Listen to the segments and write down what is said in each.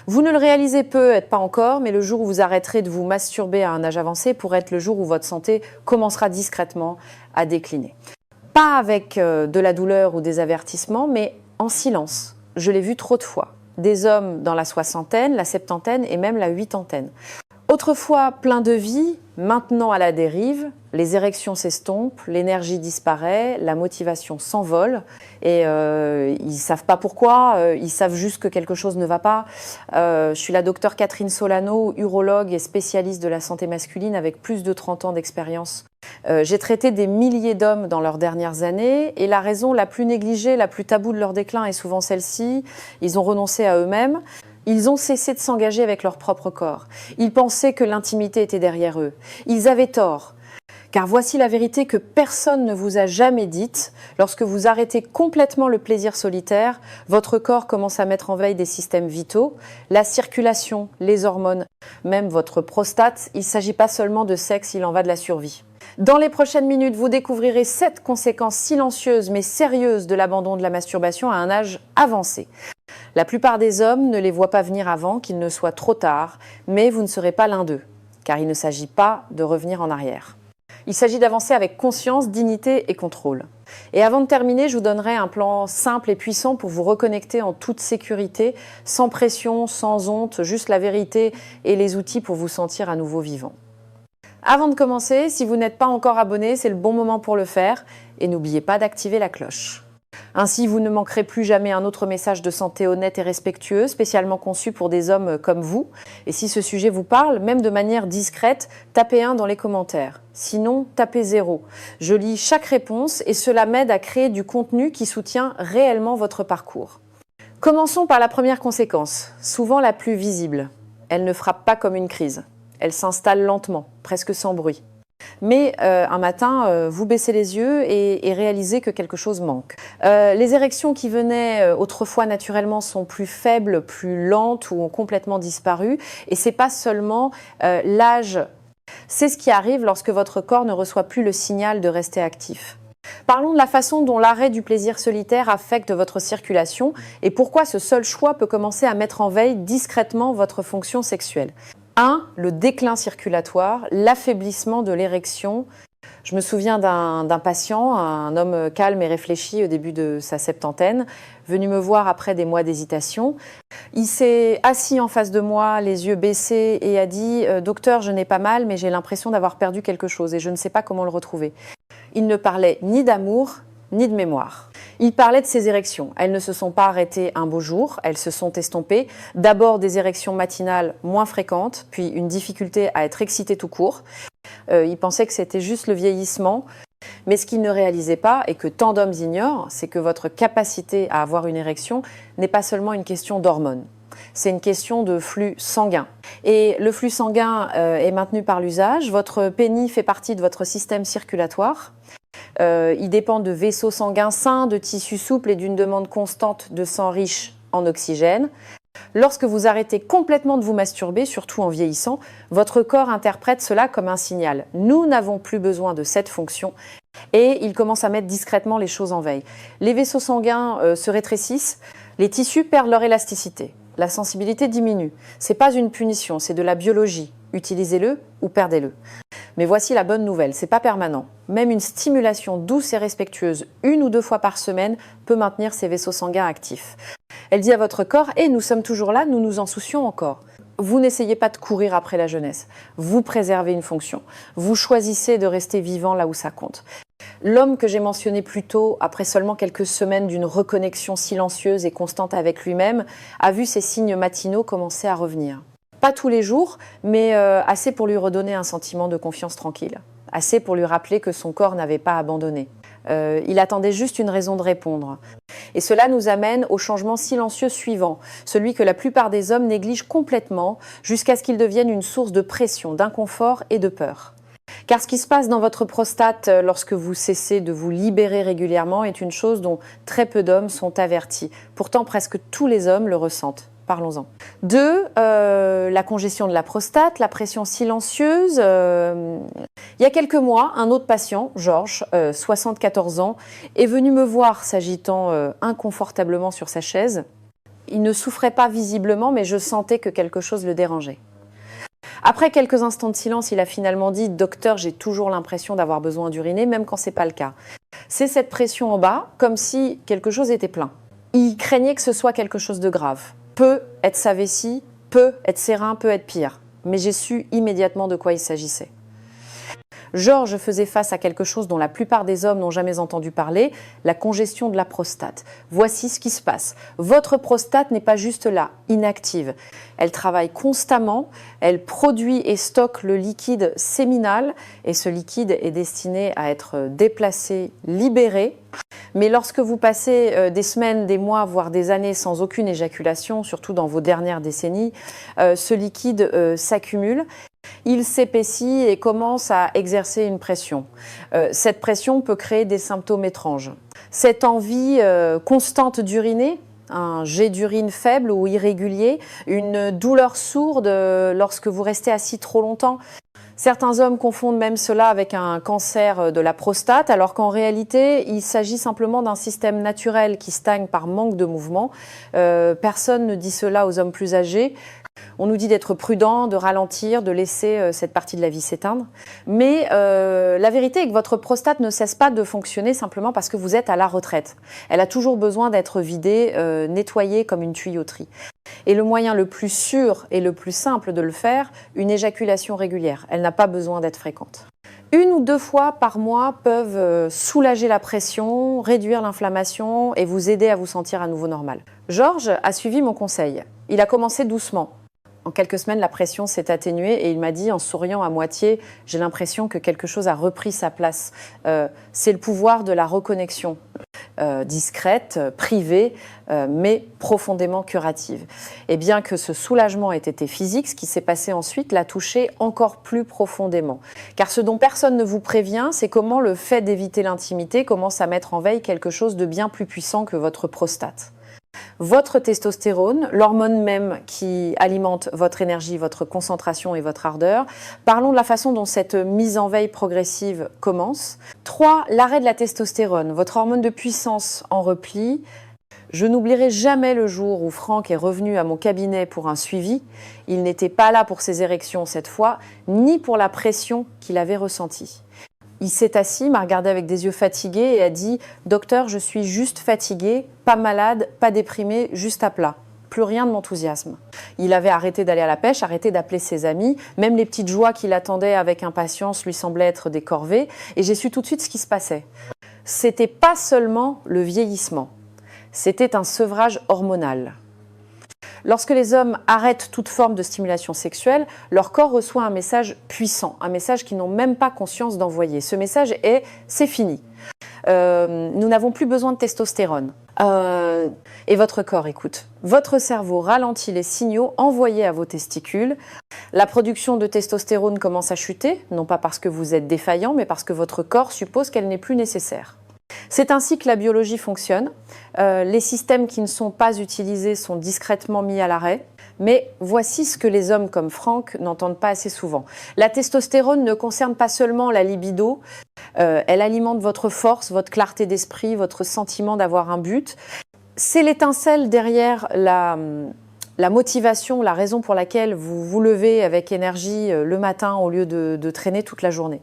Vous ne le réalisez peut-être pas encore, mais le jour où vous arrêterez de vous masturber à un âge avancé pourrait être le jour où votre santé commencera discrètement à décliner. Pas avec de la douleur ou des avertissements, mais en silence. Je l'ai vu trop de fois. Des hommes dans la soixantaine, la septantaine et même la huitantaine. Autrefois plein de vie, maintenant à la dérive, les érections s'estompent, l'énergie disparaît, la motivation s'envole et ils ne savent pas pourquoi, ils savent juste que quelque chose ne va pas. Je suis la docteure Catherine Solano, urologue et spécialiste de la santé masculine avec plus de 30 ans d'expérience. J'ai traité des milliers d'hommes dans leurs dernières années et la raison la plus négligée, la plus taboue de leur déclin est souvent celle-ci. Ils ont renoncé à eux-mêmes. Ils ont cessé de s'engager avec leur propre corps. Ils pensaient que l'intimité était derrière eux. Ils avaient tort. Car voici la vérité que personne ne vous a jamais dite. Lorsque vous arrêtez complètement le plaisir solitaire, votre corps commence à mettre en veille des systèmes vitaux, la circulation, les hormones, même votre prostate. Il ne s'agit pas seulement de sexe, il en va de la survie. Dans les prochaines minutes, vous découvrirez 7 conséquences silencieuses mais sérieuses de l'abandon de la masturbation à un âge avancé. La plupart des hommes ne les voient pas venir avant qu'il ne soit trop tard, mais vous ne serez pas l'un d'eux, car il ne s'agit pas de revenir en arrière. Il s'agit d'avancer avec conscience, dignité et contrôle. Et avant de terminer, je vous donnerai un plan simple et puissant pour vous reconnecter en toute sécurité, sans pression, sans honte, juste la vérité et les outils pour vous sentir à nouveau vivant. Avant de commencer, si vous n'êtes pas encore abonné, c'est le bon moment pour le faire et n'oubliez pas d'activer la cloche. Ainsi, vous ne manquerez plus jamais un autre message de santé honnête et respectueux, spécialement conçu pour des hommes comme vous. Et si ce sujet vous parle, même de manière discrète, tapez 1 dans les commentaires. Sinon, tapez 0. Je lis chaque réponse et cela m'aide à créer du contenu qui soutient réellement votre parcours. Commençons par la première conséquence, souvent la plus visible. Elle ne frappe pas comme une crise. Elle s'installe lentement, presque sans bruit. Mais un matin, vous baissez les yeux et réalisez que quelque chose manque. Les érections qui venaient autrefois naturellement sont plus faibles, plus lentes ou ont complètement disparu. Et ce n'est pas seulement l'âge, c'est ce qui arrive lorsque votre corps ne reçoit plus le signal de rester actif. Parlons de la façon dont l'arrêt du plaisir solitaire affecte votre circulation et pourquoi ce seul choix peut commencer à mettre en veille discrètement votre fonction sexuelle. 1. Le déclin circulatoire, l'affaiblissement de l'érection. Je me souviens d'un patient, un homme calme et réfléchi au début de sa septantaine, venu me voir après des mois d'hésitation. Il s'est assis en face de moi, les yeux baissés, et a dit « Docteur, je n'ai pas mal, mais j'ai l'impression d'avoir perdu quelque chose et je ne sais pas comment le retrouver. » Il ne parlait ni d'amour, ni de mémoire. Il parlait de ses érections. Elles ne se sont pas arrêtées un beau jour, elles se sont estompées. D'abord des érections matinales moins fréquentes, puis une difficulté à être excité tout court. Il pensait que c'était juste le vieillissement. Mais ce qu'il ne réalisait pas, et que tant d'hommes ignorent, c'est que votre capacité à avoir une érection n'est pas seulement une question d'hormones. C'est une question de flux sanguin. Et le flux sanguin est maintenu par l'usage. Votre pénis fait partie de votre système circulatoire. Il dépend de vaisseaux sanguins sains, de tissus souples et d'une demande constante de sang riche en oxygène. Lorsque vous arrêtez complètement de vous masturber, surtout en vieillissant, votre corps interprète cela comme un signal. Nous n'avons plus besoin de cette fonction et il commence à mettre discrètement les choses en veille. Les vaisseaux sanguins se rétrécissent, les tissus perdent leur élasticité. La sensibilité diminue. Ce n'est pas une punition, c'est de la biologie. Utilisez-le ou perdez-le. Mais voici la bonne nouvelle, ce n'est pas permanent. Même une stimulation douce et respectueuse 1 ou 2 fois par semaine peut maintenir ces vaisseaux sanguins actifs. Elle dit à votre corps « nous sommes toujours là, nous nous en soucions encore ». Vous n'essayez pas de courir après la jeunesse. Vous préservez une fonction. Vous choisissez de rester vivant là où ça compte. L'homme que j'ai mentionné plus tôt, après seulement quelques semaines d'une reconnexion silencieuse et constante avec lui-même, a vu ses signes matinaux commencer à revenir. Pas tous les jours, mais assez pour lui redonner un sentiment de confiance tranquille. Assez pour lui rappeler que son corps n'avait pas abandonné. Il attendait juste une raison de répondre. Et cela nous amène au changement silencieux suivant, celui que la plupart des hommes négligent complètement jusqu'à ce qu'il devienne une source de pression, d'inconfort et de peur. Car ce qui se passe dans votre prostate lorsque vous cessez de vous libérer régulièrement est une chose dont très peu d'hommes sont avertis. Pourtant, presque tous les hommes le ressentent. Parlons-en. 2. La congestion de la prostate, la pression silencieuse. Il y a quelques mois, un autre patient, Georges, 74 ans, est venu me voir s'agitant inconfortablement sur sa chaise. Il ne souffrait pas visiblement, mais je sentais que quelque chose le dérangeait. Après quelques instants de silence, il a finalement dit « Docteur, j'ai toujours l'impression d'avoir besoin d'uriner, même quand ce n'est pas le cas. » C'est cette pression en bas, comme si quelque chose était plein. Il craignait que ce soit quelque chose de grave. Peut être sa vessie, peut être ses reins, peut être pire. Mais j'ai su immédiatement de quoi il s'agissait. Georges faisait face à quelque chose dont la plupart des hommes n'ont jamais entendu parler, la congestion de la prostate. Voici ce qui se passe. Votre prostate n'est pas juste là, inactive. Elle travaille constamment, elle produit et stocke le liquide séminal et ce liquide est destiné à être déplacé, libéré. Mais lorsque vous passez des semaines, des mois, voire des années sans aucune éjaculation, surtout dans vos dernières décennies, ce liquide s'accumule. Il s'épaissit et commence à exercer une pression. Cette pression peut créer des symptômes étranges. Cette envie constante d'uriner, un jet d'urine faible ou irrégulier, une douleur sourde lorsque vous restez assis trop longtemps. Certains hommes confondent même cela avec un cancer de la prostate, alors qu'en réalité, il s'agit simplement d'un système naturel qui stagne par manque de mouvement. Personne ne dit cela aux hommes plus âgés. On nous dit d'être prudent, de ralentir, de laisser cette partie de la vie s'éteindre. Mais la vérité est que votre prostate ne cesse pas de fonctionner simplement parce que vous êtes à la retraite. Elle a toujours besoin d'être vidée, nettoyée comme une tuyauterie. Et le moyen le plus sûr et le plus simple de le faire, une éjaculation régulière. Elle n'a pas besoin d'être fréquente. 1 ou 2 fois par mois peuvent soulager la pression, réduire l'inflammation et vous aider à vous sentir à nouveau normal. Georges a suivi mon conseil. Il a commencé doucement. En quelques semaines, la pression s'est atténuée et il m'a dit en souriant à moitié « J'ai l'impression que quelque chose a repris sa place. C'est le pouvoir de la reconnexion, discrète, privée, mais profondément curative. » Et bien que ce soulagement ait été physique, ce qui s'est passé ensuite l'a touché encore plus profondément. Car ce dont personne ne vous prévient, c'est comment le fait d'éviter l'intimité commence à mettre en veille quelque chose de bien plus puissant que votre prostate. Votre testostérone, l'hormone même qui alimente votre énergie, votre concentration et votre ardeur. Parlons de la façon dont cette mise en veille progressive commence. 3. L'arrêt de la testostérone, votre hormone de puissance en repli. Je n'oublierai jamais le jour où Franck est revenu à mon cabinet pour un suivi. Il n'était pas là pour ses érections cette fois, ni pour la pression qu'il avait ressentie. Il s'est assis, m'a regardé avec des yeux fatigués et a dit « Docteur, je suis juste fatigué, pas malade, pas déprimé, juste à plat. Plus rien de m'enthousiasme. » Il avait arrêté d'aller à la pêche, arrêté d'appeler ses amis. Même les petites joies qu'il attendait avec impatience lui semblaient être des corvées. Et j'ai su tout de suite ce qui se passait. C'était pas seulement le vieillissement. C'était un sevrage hormonal. Lorsque les hommes arrêtent toute forme de stimulation sexuelle, leur corps reçoit un message puissant, un message qu'ils n'ont même pas conscience d'envoyer. Ce message est « c'est fini ». Nous n'avons plus besoin de testostérone. Et votre corps écoute. Votre cerveau ralentit les signaux envoyés à vos testicules. La production de testostérone commence à chuter, non pas parce que vous êtes défaillant, mais parce que votre corps suppose qu'elle n'est plus nécessaire. C'est ainsi que la biologie fonctionne. Les systèmes qui ne sont pas utilisés sont discrètement mis à l'arrêt. Mais voici ce que les hommes comme Franck n'entendent pas assez souvent. La testostérone ne concerne pas seulement la libido, elle alimente votre force, votre clarté d'esprit, votre sentiment d'avoir un but. C'est l'étincelle derrière la motivation, la raison pour laquelle vous vous levez avec énergie le matin au lieu de traîner toute la journée.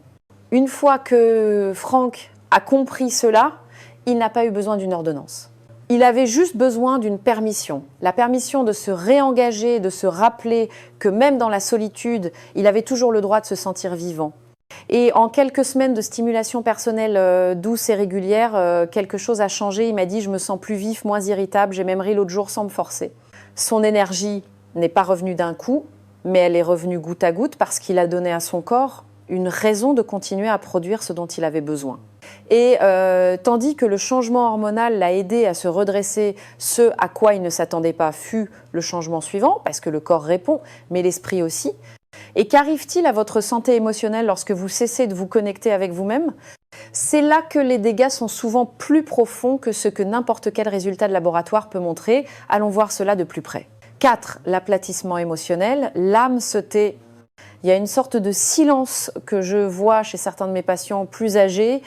Une fois que Franck a compris cela, il n'a pas eu besoin d'une ordonnance. Il avait juste besoin d'une permission. La permission de se réengager, de se rappeler que même dans la solitude, il avait toujours le droit de se sentir vivant. Et en quelques semaines de stimulation personnelle douce et régulière, quelque chose a changé. Il m'a dit « je me sens plus vif, moins irritable, j'ai même ri l'autre jour sans me forcer ». Son énergie n'est pas revenue d'un coup, mais elle est revenue goutte à goutte parce qu'il a donné à son corps une raison de continuer à produire ce dont il avait besoin. Et tandis que le changement hormonal l'a aidé à se redresser, ce à quoi il ne s'attendait pas fut le changement suivant, parce que le corps répond, mais l'esprit aussi. Et qu'arrive-t-il à votre santé émotionnelle lorsque vous cessez de vous connecter avec vous-même? C'est là que les dégâts sont souvent plus profonds que ce que n'importe quel résultat de laboratoire peut montrer. Allons voir cela de plus près. 4. L'aplatissement émotionnel. L'âme se tait. Il y a une sorte de silence que je vois chez certains de mes patients plus âgés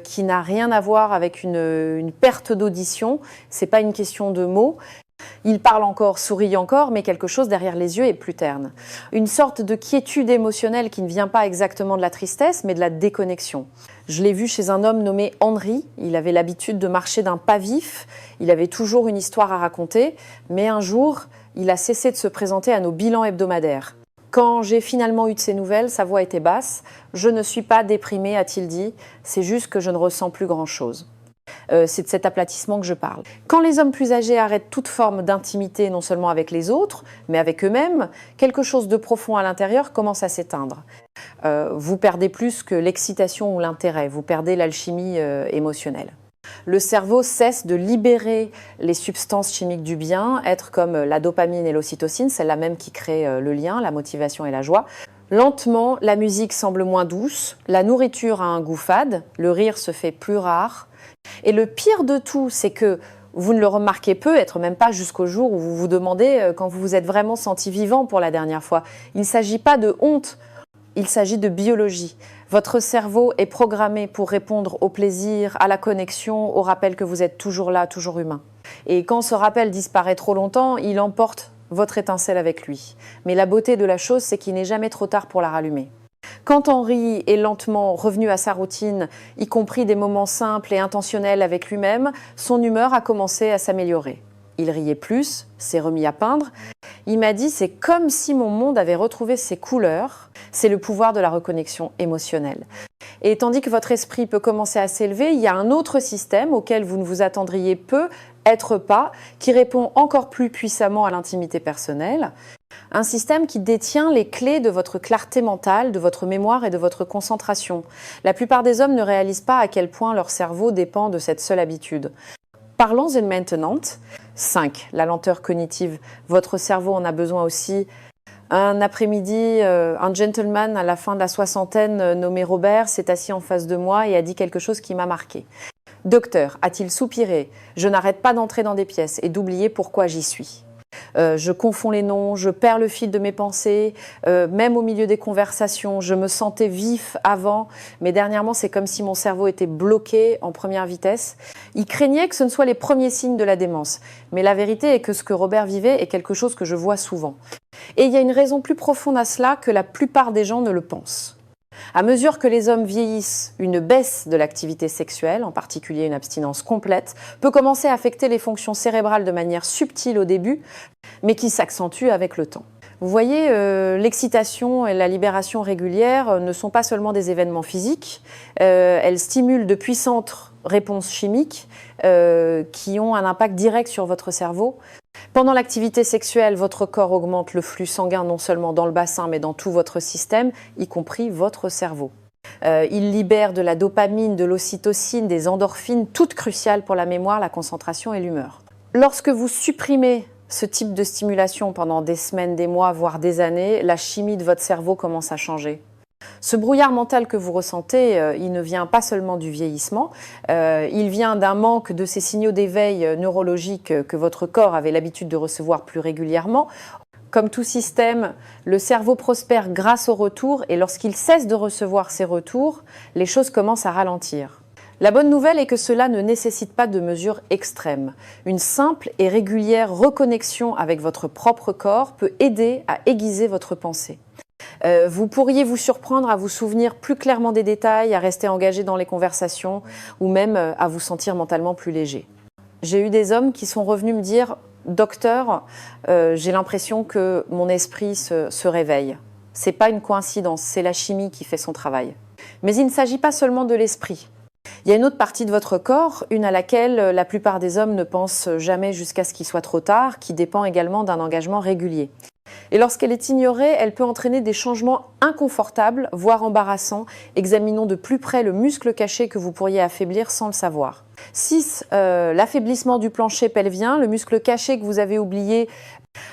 qui n'a rien à voir avec une perte d'audition. Ce n'est pas une question de mots. Il parle encore, sourit encore, mais quelque chose derrière les yeux est plus terne. Une sorte de quiétude émotionnelle qui ne vient pas exactement de la tristesse, mais de la déconnexion. Je l'ai vu chez un homme nommé Henri. Il avait l'habitude de marcher d'un pas vif. Il avait toujours une histoire à raconter. Mais un jour, il a cessé de se présenter à nos bilans hebdomadaires. Quand j'ai finalement eu de ses nouvelles, sa voix était basse. « Je ne suis pas déprimé », a-t-il dit. « C'est juste que je ne ressens plus grand-chose. » C'est de cet aplatissement que je parle. Quand les hommes plus âgés arrêtent toute forme d'intimité, non seulement avec les autres, mais avec eux-mêmes, quelque chose de profond à l'intérieur commence à s'éteindre. Vous perdez plus que l'excitation ou l'intérêt, vous perdez l'alchimie émotionnelle. Le cerveau cesse de libérer les substances chimiques du bien, être comme la dopamine et l'ocytocine, celle-là même qui crée le lien, la motivation et la joie. Lentement, la musique semble moins douce, la nourriture a un goût fade, le rire se fait plus rare. Et le pire de tout, c'est que vous ne le remarquez peu, être même pas jusqu'au jour où vous vous demandez quand vous vous êtes vraiment senti vivant pour la dernière fois. Il ne s'agit pas de honte, il s'agit de biologie. Votre cerveau est programmé pour répondre au plaisir, à la connexion, au rappel que vous êtes toujours là, toujours humain. Et quand ce rappel disparaît trop longtemps, il emporte votre étincelle avec lui. Mais la beauté de la chose, c'est qu'il n'est jamais trop tard pour la rallumer. Quand Henri est lentement revenu à sa routine, y compris des moments simples et intentionnels avec lui-même, son humeur a commencé à s'améliorer. Il riait plus, s'est remis à peindre. Il m'a dit « c'est comme si mon monde avait retrouvé ses couleurs ». C'est le pouvoir de la reconnexion émotionnelle. Et tandis que votre esprit peut commencer à s'élever, il y a un autre système auquel vous ne vous attendriez peu, être pas, qui répond encore plus puissamment à l'intimité personnelle. Un système qui détient les clés de votre clarté mentale, de votre mémoire et de votre concentration. La plupart des hommes ne réalisent pas à quel point leur cerveau dépend de cette seule habitude. Parlons-en maintenant. 5. La lenteur cognitive. Votre cerveau en a besoin aussi. Un après-midi, un gentleman à la fin de la soixantaine nommé Robert s'est assis en face de moi et a dit quelque chose qui m'a marqué. « Docteur, a-t-il soupiré, je n'arrête pas d'entrer dans des pièces et d'oublier pourquoi j'y suis. Je confonds les noms, je perds le fil de mes pensées, même au milieu des conversations, je me sentais vif avant, mais dernièrement c'est comme si mon cerveau était bloqué en première vitesse. » Il craignait que ce ne soient les premiers signes de la démence, mais la vérité est que ce que Robert vivait est quelque chose que je vois souvent. Et il y a une raison plus profonde à cela que la plupart des gens ne le pensent. À mesure que les hommes vieillissent, une baisse de l'activité sexuelle, en particulier une abstinence complète, peut commencer à affecter les fonctions cérébrales de manière subtile au début, mais qui s'accentue avec le temps. Vous voyez, l'excitation et la libération régulière ne sont pas seulement des événements physiques, elles stimulent de puissantes réponses chimiques qui ont un impact direct sur votre cerveau. Pendant l'activité sexuelle, votre corps augmente le flux sanguin non seulement dans le bassin, mais dans tout votre système, y compris votre cerveau. Il libère de la dopamine, de l'ocytocine, des endorphines, toutes cruciales pour la mémoire, la concentration et l'humeur. Lorsque vous supprimez ce type de stimulation pendant des semaines, des mois, voire des années, la chimie de votre cerveau commence à changer. Ce brouillard mental que vous ressentez, il ne vient pas seulement du vieillissement, il vient d'un manque de ces signaux d'éveil neurologique que votre corps avait l'habitude de recevoir plus régulièrement. Comme tout système, le cerveau prospère grâce au retour et lorsqu'il cesse de recevoir ces retours, les choses commencent à ralentir. La bonne nouvelle est que cela ne nécessite pas de mesures extrêmes. Une simple et régulière reconnexion avec votre propre corps peut aider à aiguiser votre pensée. Vous pourriez vous surprendre à vous souvenir plus clairement des détails, à rester engagé dans les conversations ou même à vous sentir mentalement plus léger. J'ai eu des hommes qui sont revenus me dire « Docteur, j'ai l'impression que mon esprit se réveille. C'est pas une coïncidence, c'est la chimie qui fait son travail. » Mais il ne s'agit pas seulement de l'esprit. Il y a une autre partie de votre corps, une à laquelle la plupart des hommes ne pensent jamais jusqu'à ce qu'il soit trop tard, qui dépend également d'un engagement régulier. Et lorsqu'elle est ignorée, elle peut entraîner des changements inconfortables, voire embarrassants. Examinons de plus près le muscle caché que vous pourriez affaiblir sans le savoir. 6. L'affaiblissement du plancher pelvien, le muscle caché que vous avez oublié.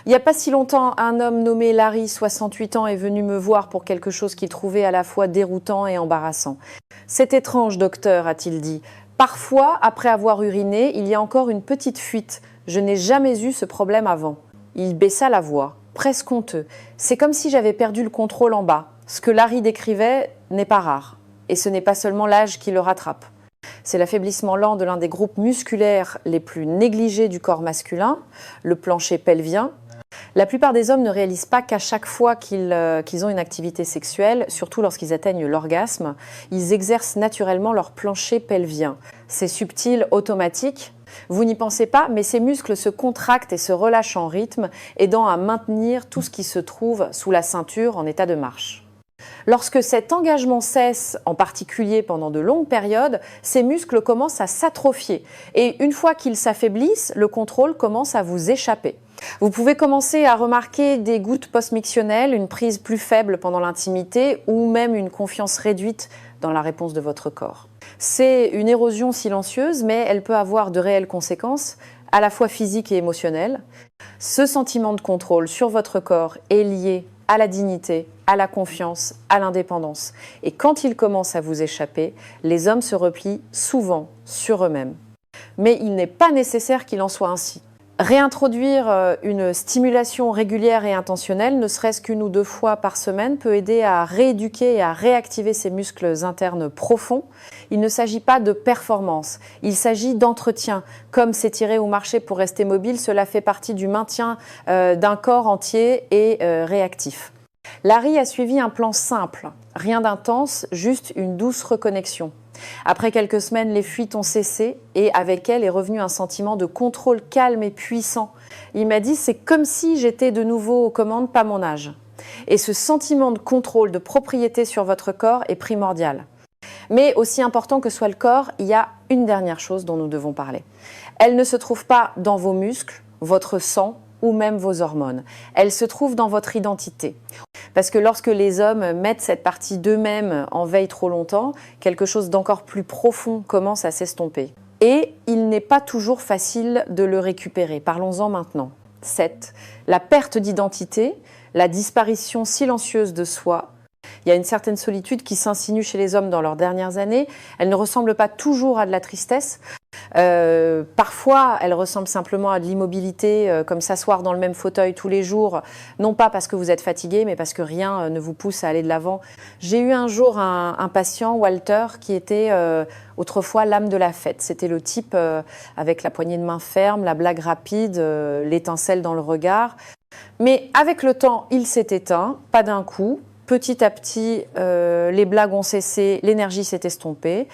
Il n'y a pas si longtemps, un homme nommé Larry, 68 ans, est venu me voir pour quelque chose qu'il trouvait à la fois déroutant et embarrassant. « C'est étrange, docteur, a-t-il dit. Parfois, après avoir uriné, il y a encore une petite fuite. Je n'ai jamais eu ce problème avant. » Il baissa la voix, presque honteux. C'est comme si j'avais perdu le contrôle en bas. Ce que Larry décrivait n'est pas rare. Et ce n'est pas seulement l'âge qui le rattrape. C'est l'affaiblissement lent de l'un des groupes musculaires les plus négligés du corps masculin, le plancher pelvien. La plupart des hommes ne réalisent pas qu'à chaque fois qu'ils ont une activité sexuelle, surtout lorsqu'ils atteignent l'orgasme, ils exercent naturellement leur plancher pelvien. C'est subtil, automatique. Vous n'y pensez pas, mais ces muscles se contractent et se relâchent en rythme, aidant à maintenir tout ce qui se trouve sous la ceinture en état de marche. Lorsque cet engagement cesse, en particulier pendant de longues périodes, ces muscles commencent à s'atrophier. Et une fois qu'ils s'affaiblissent, le contrôle commence à vous échapper. Vous pouvez commencer à remarquer des gouttes post-mictionnelles, une prise plus faible pendant l'intimité ou même une confiance réduite dans la réponse de votre corps. C'est une érosion silencieuse, mais elle peut avoir de réelles conséquences, à la fois physiques et émotionnelles. Ce sentiment de contrôle sur votre corps est lié à la dignité, à la confiance, à l'indépendance. Et quand il commence à vous échapper, les hommes se replient souvent sur eux-mêmes. Mais il n'est pas nécessaire qu'il en soit ainsi. Réintroduire une stimulation régulière et intentionnelle, ne serait-ce qu'une ou deux fois par semaine, peut aider à rééduquer et à réactiver ces muscles internes profonds. Il ne s'agit pas de performance, il s'agit d'entretien. Comme s'étirer ou marcher pour rester mobile, cela fait partie du maintien d'un corps entier et réactif. Larry a suivi un plan simple, rien d'intense, juste une douce reconnexion. Après quelques semaines, les fuites ont cessé et avec elles est revenu un sentiment de contrôle calme et puissant. Il m'a dit « c'est comme si j'étais de nouveau aux commandes, pas mon âge ». Et ce sentiment de contrôle, de propriété sur votre corps est primordial. Mais aussi important que soit le corps, il y a une dernière chose dont nous devons parler. Elle ne se trouve pas dans vos muscles, votre sang ou même vos hormones. Elle se trouve dans votre identité. Parce que lorsque les hommes mettent cette partie d'eux-mêmes en veille trop longtemps, quelque chose d'encore plus profond commence à s'estomper. Et il n'est pas toujours facile de le récupérer. Parlons-en maintenant. 7. La perte d'identité, la disparition silencieuse de soi. Il y a une certaine solitude qui s'insinue chez les hommes dans leurs dernières années. Elle ne ressemble pas toujours à de la tristesse. Parfois, elle ressemble simplement à de l'immobilité, comme s'asseoir dans le même fauteuil tous les jours, non pas parce que vous êtes fatigué, mais parce que rien ne vous pousse à aller de l'avant. J'ai eu un jour un patient, Walter, qui était autrefois l'âme de la fête. C'était le type avec la poignée de main ferme, la blague rapide, l'étincelle dans le regard. Mais avec le temps, il s'est éteint, pas d'un coup. Petit à petit, les blagues ont cessé, l'énergie s'est estompée.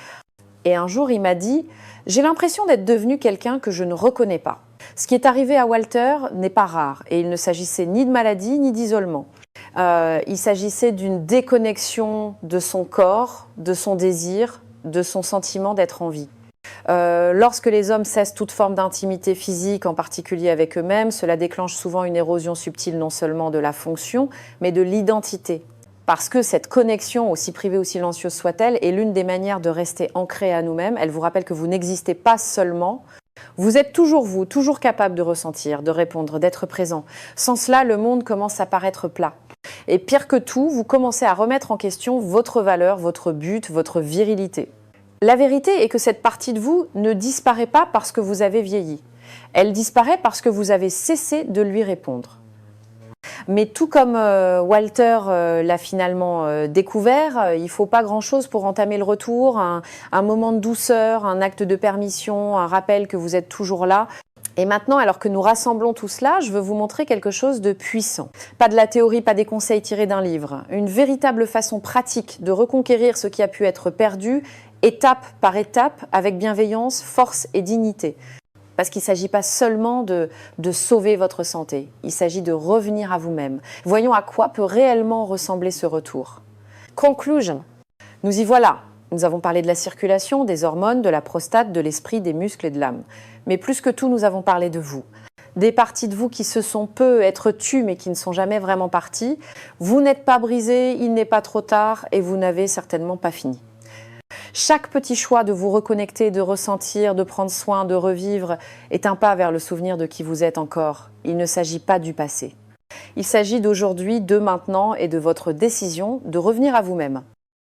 Et un jour, il m'a dit « J'ai l'impression d'être devenu quelqu'un que je ne reconnais pas ». Ce qui est arrivé à Walter n'est pas rare et il ne s'agissait ni de maladie ni d'isolement. Il s'agissait d'une déconnexion de son corps, de son désir, de son sentiment d'être en vie. Lorsque les hommes cessent toute forme d'intimité physique, en particulier avec eux-mêmes, cela déclenche souvent une érosion subtile non seulement de la fonction, mais de l'identité. Parce que cette connexion, aussi privée ou silencieuse soit-elle, est l'une des manières de rester ancré à nous-mêmes. Elle vous rappelle que vous n'existez pas seulement. Vous êtes toujours vous, toujours capable de ressentir, de répondre, d'être présent. Sans cela, le monde commence à paraître plat. Et pire que tout, vous commencez à remettre en question votre valeur, votre but, votre virilité. La vérité est que cette partie de vous ne disparaît pas parce que vous avez vieilli. Elle disparaît parce que vous avez cessé de lui répondre. Mais tout comme Walter l'a finalement découvert, il ne faut pas grand-chose pour entamer le retour, un moment de douceur, un acte de permission, un rappel que vous êtes toujours là. Et maintenant, alors que nous rassemblons tout cela, je veux vous montrer quelque chose de puissant. Pas de la théorie, pas des conseils tirés d'un livre. Une véritable façon pratique de reconquérir ce qui a pu être perdu, étape par étape, avec bienveillance, force et dignité. Parce qu'il ne s'agit pas seulement de sauver votre santé, il s'agit de revenir à vous-même. Voyons à quoi peut réellement ressembler ce retour. Conclusion. Nous y voilà. Nous avons parlé de la circulation, des hormones, de la prostate, de l'esprit, des muscles et de l'âme. Mais plus que tout, nous avons parlé de vous. Des parties de vous qui se sont peu être tues mais qui ne sont jamais vraiment parties. Vous n'êtes pas brisé, il n'est pas trop tard et vous n'avez certainement pas fini. Chaque petit choix de vous reconnecter, de ressentir, de prendre soin, de revivre est un pas vers le souvenir de qui vous êtes encore. Il ne s'agit pas du passé. Il s'agit d'aujourd'hui, de maintenant et de votre décision de revenir à vous-même.